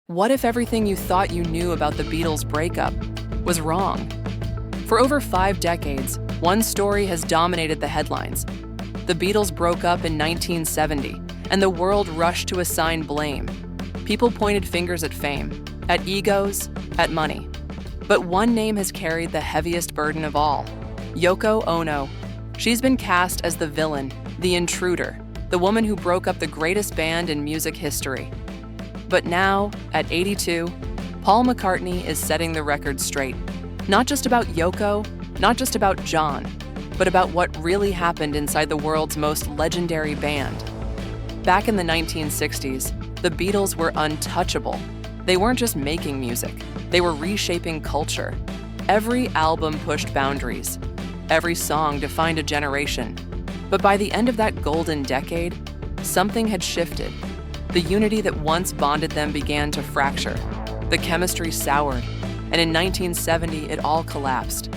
What if everything you thought you knew about the Beatles' breakup was wrong? For over 5 decades, one story has dominated the headlines. The Beatles broke up in 1970, and the world rushed to assign blame. People pointed fingers at fame, at egos, at money. But one name has carried the heaviest burden of all: Yoko Ono. She's been cast as the villain, the intruder, the woman who broke up the greatest band in music history. But now, at 82, Paul McCartney is setting the record straight. Not just about Yoko, not just about John, but about what really happened inside the world's most legendary band. Back in the 1960s, the Beatles were untouchable. They weren't just making music, they were reshaping culture. Every album pushed boundaries. Every song defined a generation. But by the end of that golden decade, something had shifted. The unity that once bonded them began to fracture. The chemistry soured, and in 1970, it all collapsed.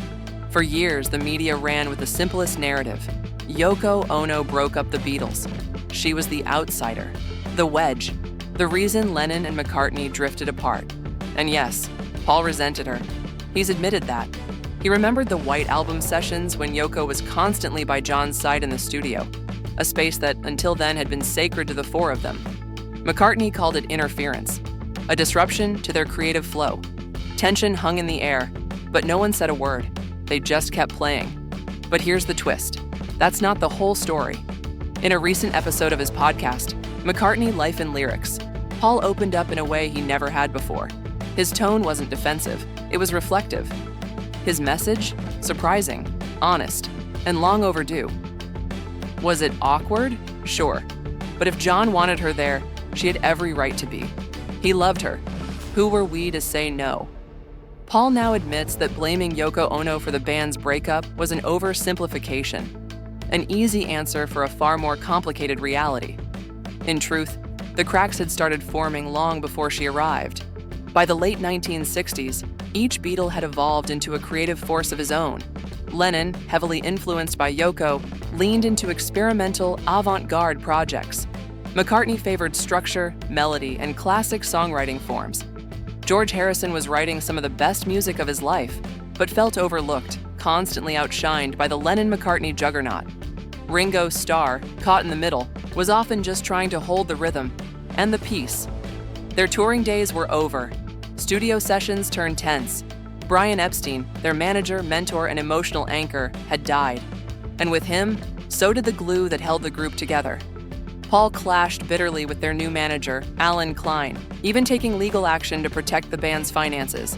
For years, the media ran with the simplest narrative. Yoko Ono broke up the Beatles. She was the outsider, the wedge, the reason Lennon and McCartney drifted apart. And yes, Paul resented her. He's admitted that. He remembered the White Album sessions when Yoko was constantly by John's side in the studio, a space that until then had been sacred to the four of them. McCartney called it interference, a disruption to their creative flow. Tension hung in the air, but no one said a word. They just kept playing. But here's the twist. That's not the whole story. In a recent episode of his podcast, McCartney Life and Lyrics, Paul opened up in a way he never had before. His tone wasn't defensive, it was reflective. His message? Surprising, honest, and long overdue. Was it awkward? Sure. But if John wanted her there, she had every right to be. He loved her. Who were we to say no? Paul now admits that blaming Yoko Ono for the band's breakup was an oversimplification, an easy answer for a far more complicated reality. In truth, the cracks had started forming long before she arrived. By the late 1960s, each Beatle had evolved into a creative force of his own. Lennon, heavily influenced by Yoko, leaned into experimental, avant-garde projects. McCartney favored structure, melody, and classic songwriting forms. George Harrison was writing some of the best music of his life, but felt overlooked, constantly outshined by the Lennon-McCartney juggernaut. Ringo Starr, caught in the middle, was often just trying to hold the rhythm and the peace. Their touring days were over. Studio sessions turned tense. Brian Epstein, their manager, mentor, and emotional anchor, had died. And with him, so did the glue that held the group together. Paul clashed bitterly with their new manager, Alan Klein, even taking legal action to protect the band's finances.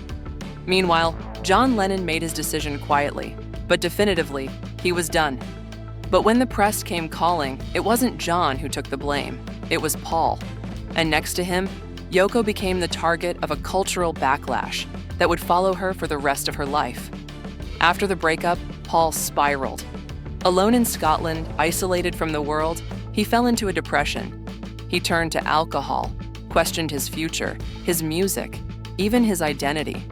Meanwhile, John Lennon made his decision quietly, but definitively, he was done. But when the press came calling, it wasn't John who took the blame, it was Paul. And next to him, Yoko became the target of a cultural backlash that would follow her for the rest of her life. After the breakup, Paul spiraled. Alone in Scotland, isolated from the world, he fell into a depression. He turned to alcohol, questioned his future, his music, even his identity.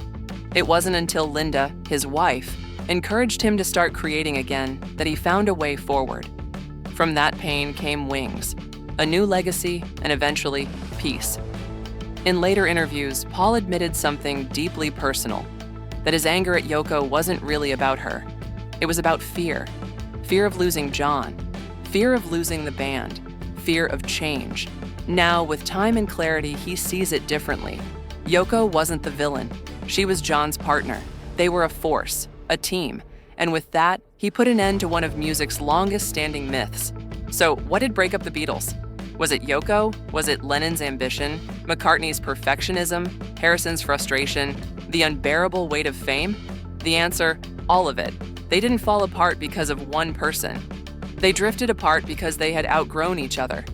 It wasn't until Linda, his wife, encouraged him to start creating again that he found a way forward. From that pain came wings, a new legacy, and eventually, peace. In later interviews, Paul admitted something deeply personal, that his anger at Yoko wasn't really about her. It was about fear of losing John, fear of losing the band, fear of change. Now, with time and clarity, he sees it differently. Yoko wasn't the villain. She was John's partner. They were a force, a team. And with that, he put an end to one of music's longest-standing myths. So, what did break up the Beatles? Was it Yoko? Was it Lennon's ambition? McCartney's perfectionism? Harrison's frustration? The unbearable weight of fame? The answer, all of it. They didn't fall apart because of one person. They drifted apart because they had outgrown each other.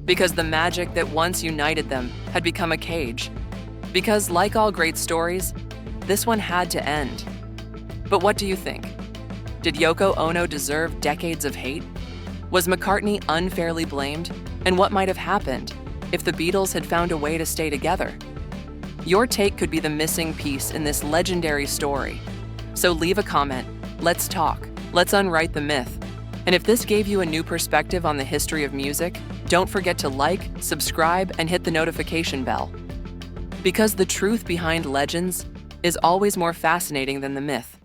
Because the magic that once united them had become a cage. Because, like all great stories, this one had to end. But what do you think? Did Yoko Ono deserve decades of hate? Was McCartney unfairly blamed? And what might have happened if the Beatles had found a way to stay together? Your take could be the missing piece in this legendary story. So leave a comment, let's talk, let's unwrite the myth. And if this gave you a new perspective on the history of music, don't forget to like, subscribe, and hit the notification bell. Because the truth behind legends is always more fascinating than the myth.